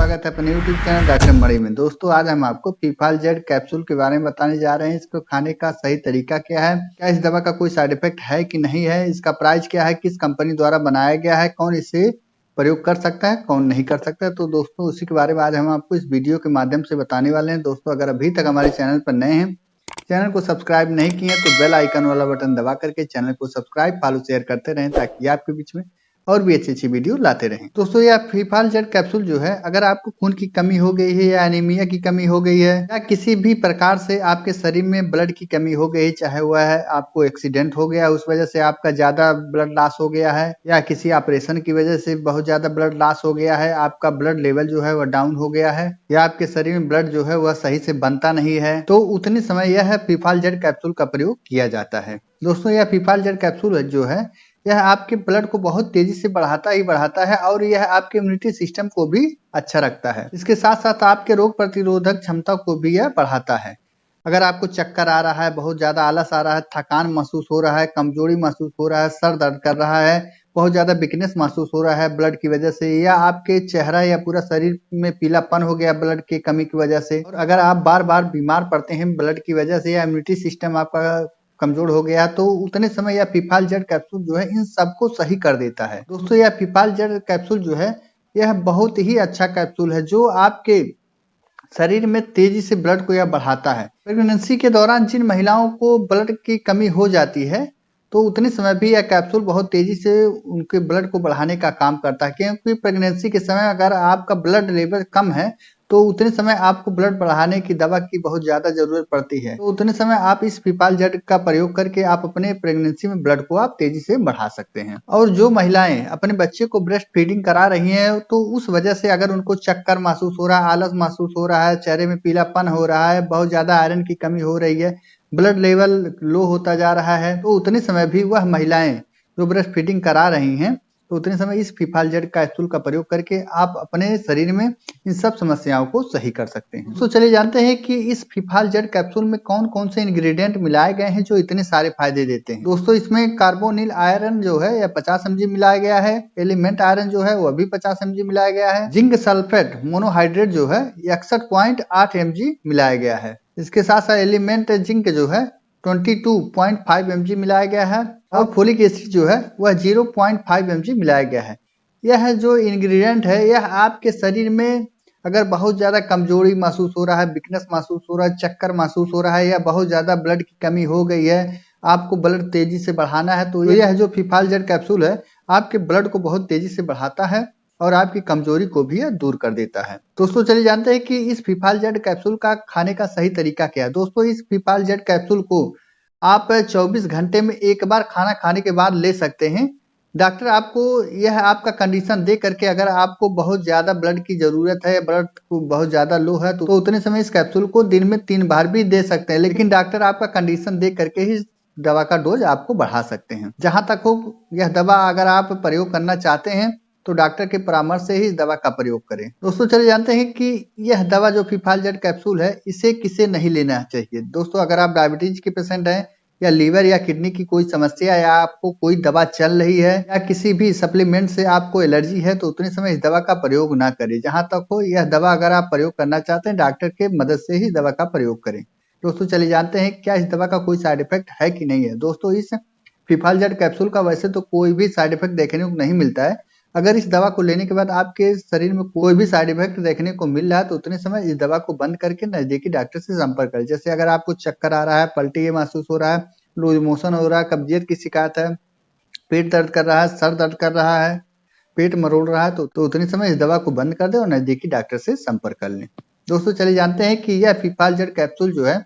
स्वागत है अपने YouTube चैनल डॉक्टर मणि में। दोस्तों आज हम आपको फीफाल जेड कैप्सूल के बारे में बताने जा रहे हैं। इसको खाने का सही तरीका क्या है, क्या इस दवा का कोई साइड इफेक्ट है कि नहीं है, इसका प्राइस क्या है, किस कंपनी द्वारा बनाया गया है, कौन इसे प्रयोग कर सकता है, कौन नहीं कर सकता है। तो दोस्तों उसी के बारे में आज हम आपको इस वीडियो के माध्यम से बताने वाले हैं। दोस्तों अगर अभी तक हमारे चैनल पर नए हैं, चैनल को सब्सक्राइब नहीं किए तो बेल आइकन वाला बटन दबा करके चैनल को सब्सक्राइब फॉलो शेयर करते रहें, ताकि आपके बीच में और भी अच्छी वीडियो लाते रहें। दोस्तों यह फीफाल जेड कैप्सूल जो है, अगर आपको खून की कमी हो गई है या एनीमिया की कमी हो गई है या किसी भी प्रकार से आपके शरीर में ब्लड की कमी हो गई, चाहे हुआ है आपको एक्सीडेंट हो गया उस वजह से आपका ज्यादा ब्लड लॉस हो गया है, या किसी ऑपरेशन की वजह से बहुत ज्यादा ब्लड लॉस हो गया है, आपका ब्लड लेवल जो है वह डाउन हो गया है, या आपके शरीर में ब्लड जो है वह सही से बनता नहीं है, तो उतने समय यह फीफाल जेड कैप्सूल का प्रयोग किया जाता है। दोस्तों यह फीफाल जेड कैप्सूल जो है, यह आपके ब्लड को बहुत तेजी से बढ़ाता है और यह आपके इम्यूनिटी सिस्टम को भी अच्छा रखता है। इसके साथ साथ आपके रोग प्रतिरोधक क्षमता को भी यह बढ़ाता है। अगर आपको चक्कर आ रहा है, बहुत ज्यादा आलस आ रहा है, थकान महसूस हो रहा है, कमजोरी महसूस हो रहा है, सर दर्द कर रहा है, बहुत ज्यादा वीकनेस महसूस हो रहा है ब्लड की वजह से, या आपके चेहरा या पूरा शरीर में पीलापन हो गया ब्लड की कमी की वजह से, और अगर आप बार बार बीमार पड़ते हैं ब्लड की वजह से, या इम्यूनिटी सिस्टम आपका कमजोर हो गया, तो उतने समय यह फीफाल जेड कैप्सूल जो है इन सबको सही कर देता है। दोस्तों यह फीफाल जेड कैप्सूल जो है, यह बहुत ही अच्छा कैप्सूल है जो आपके शरीर में तेजी से ब्लड को यह बढ़ाता है। प्रेगनेंसी के दौरान जिन महिलाओं को ब्लड की कमी हो जाती है, तो उतने समय भी यह कैप्सूल बहुत तेजी से उनके ब्लड को बढ़ाने का काम करता है, क्योंकि प्रेगनेंसी के समय अगर आपका ब्लड लेवल कम है तो उतने समय आपको ब्लड बढ़ाने की दवा की बहुत ज्यादा जरूरत पड़ती है। तो उतने समय आप इस फीफाल जेड का प्रयोग करके आप अपने प्रेगनेंसी में ब्लड को आप तेजी से बढ़ा सकते हैं। और जो महिलाएं अपने बच्चे को ब्रेस्ट फीडिंग करा रही हैं, तो उस वजह से अगर उनको चक्कर महसूस हो रहा है, आलस महसूस हो रहा है, चेहरे में पीलापन हो रहा है, बहुत ज्यादा आयरन की कमी हो रही है, ब्लड लेवल लो होता जा रहा है, तो उतने समय भी वह महिलाएं जो ब्रेस्ट फीडिंग करा रही हैं, तो उतने समय इस फीफाल जेड कैप्सूल का प्रयोग करके आप अपने शरीर में इन सब समस्याओं को सही कर सकते हैं। तो चलिए जानते हैं कि इस फीफाल जेड कैप्सूल में कौन कौन से इंग्रेडिएंट मिलाए गए हैं जो इतने सारे फायदे देते हैं। दोस्तों इसमें कार्बोनिल आयरन जो है यह 50 mg मिलाया गया है, एलिमेंट आयरन जो है वह भी 50 mg मिलाया गया है, जिंक सल्फेट मोनोहाइड्रेट जो है 61.8 mg मिलाया गया है। इसके साथ साथ एलिमेंट जिंक जो है 22.5 mg मिलाया गया है, और फोलिक एसिड जो है वह 0.5 mg मिलाया गया है। यह जो इंग्रेडिएंट है, यह आपके शरीर में अगर बहुत ज्यादा कमजोरी महसूस हो रहा है, वीकनेस महसूस हो रहा है, चक्कर महसूस हो रहा है, या बहुत ज्यादा ब्लड की कमी हो गई है, आपको ब्लड तेजी से बढ़ाना है, तो यह जो फीफाल जेड कैप्सूल है आपके ब्लड को बहुत तेजी से बढ़ाता है और आपकी कमजोरी को भी दूर कर देता है। दोस्तों चलिए जानते हैं कि इस फीफाल जेड कैप्सूल का खाने का सही तरीका क्या है। दोस्तों इस फीफाल जेड कैप्सूल को आप 24 घंटे में एक बार खाना खाने के बाद ले सकते हैं। डॉक्टर आपको यह आपका कंडीशन देख करके, अगर आपको बहुत ज्यादा ब्लड की जरूरत है, ब्लड बहुत ज्यादा लो है, तो उतने समय इस कैप्सूल को दिन में 3 बार भी दे सकते हैं, लेकिन डॉक्टर आपका कंडीशन देख करके ही दवा का डोज आपको बढ़ा सकते हैं। जहां तक हो यह दवा अगर आप प्रयोग करना चाहते हैं तो डॉक्टर के परामर्श से ही इस दवा का प्रयोग करें। दोस्तों चले जानते हैं कि यह दवा जो फीफाल जेड कैप्सूल है इसे किसे नहीं लेना चाहिए। दोस्तों अगर आप डायबिटीज के पेशेंट हैं, या लीवर या किडनी की कोई समस्या, या आपको कोई दवा चल रही है, या किसी भी सप्लीमेंट से आपको एलर्जी है, तो उतने समय इस दवा का प्रयोग ना करें। जहां तक हो यह दवा अगर आप प्रयोग करना चाहते हैं, डॉक्टर के मदद से ही दवा का प्रयोग करें। दोस्तों चलिए जानते हैं क्या इस दवा का कोई साइड इफेक्ट है कि नहीं है। दोस्तों इस फीफाल जेड कैप्सूल का वैसे तो कोई भी साइड इफेक्ट देखने को नहीं मिलता है। अगर इस दवा को लेने के बाद आपके शरीर में कोई भी साइड इफेक्ट देखने को मिल रहा है, तो उतने समय इस दवा को बंद करके नजदीकी डॉक्टर से संपर्क करें। जैसे अगर आपको चक्कर आ रहा है, पलटी महसूस हो रहा है, लूज मोशन हो रहा है, कब्जियत की शिकायत है, पेट दर्द कर रहा है, सर दर्द कर रहा है, पेट मरोड़ रहा है, तो उतने समय इस दवा को बंद कर दें और नजदीकी डॉक्टर से संपर्क कर लें। दोस्तों चलिए जानते हैं कि यह फीफाल जेड कैप्सूल जो है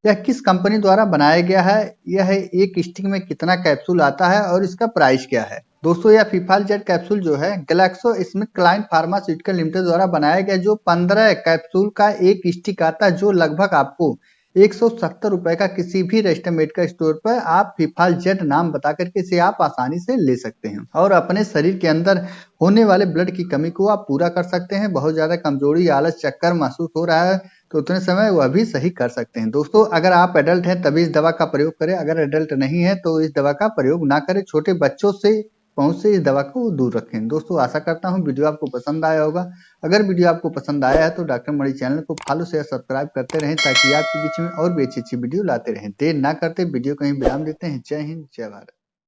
यह किस कंपनी द्वारा बनाया गया है, यह एक स्टिक में कितना कैप्सूल आता है और इसका प्राइस क्या है। दोस्तों यह फीफाल जेड कैप्सूल जो है GlaxoSmithKline pharmaceutical limited द्वारा बनाया गया, जो 15 कैप्सूल का एक स्टिक आता है, जो लगभग आपको 170 रुपए का किसी भी रजिस्टर्ड मेडिकल स्टोर पर आप फीफाल जेड नाम बता करके इसे आप आसानी से ले सकते हैं और अपने शरीर के अंदर होने वाले ब्लड की कमी को आप पूरा कर सकते हैं। बहुत ज्यादा कमजोरी, आलस, चक्कर महसूस हो रहा है, तो उतने समय वह भी सही कर सकते हैं। दोस्तों अगर आप एडल्ट हैं तभी इस दवा का प्रयोग करें, अगर एडल्ट नहीं है तो इस दवा का प्रयोग ना करें। छोटे बच्चों से पहुंच से इस दवा को दूर रखें। दोस्तों आशा करता हूं वीडियो आपको पसंद आया होगा। अगर वीडियो आपको पसंद आया है तो डॉक्टर मणि चैनल को फॉलो शेयर सब्सक्राइब करते रहें ताकि आपके बीच में और भी अच्छी-अच्छी वीडियो लाते रहें। देर ना करते वीडियो को यहीं विराम देते हैं। जय हिंद, जय भारत।